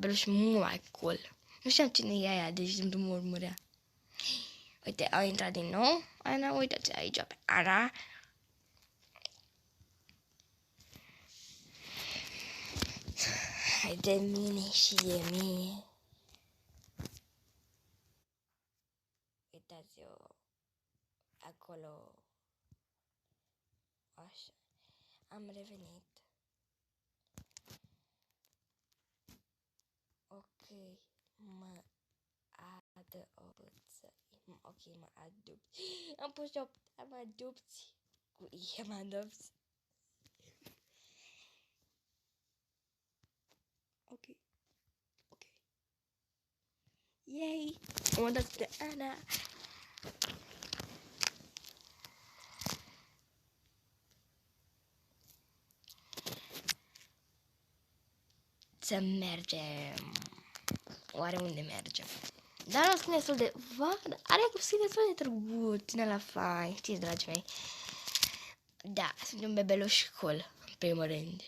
bebeluș mult mai cool. Nu știam cine e aia, deci îmi murmurea. Uite, au intrat din nou. Ana, uitați aici pe Ana. Hai de mine și de mine. Uitați-o acolo. Așa. Am revenit. Ok, mă adopți. Ok, mă adopți. Am pus mă adopți. Cu I, mă adopți. Ok. Yay! Am dat de Ana. Să mergem. Oare unde mergem? Dar nu scrie destul de... Are cum scrie destul de drăguț, ține la fain, știți, dragii mei. Da, sunt un bebeluș cool, în primul rând.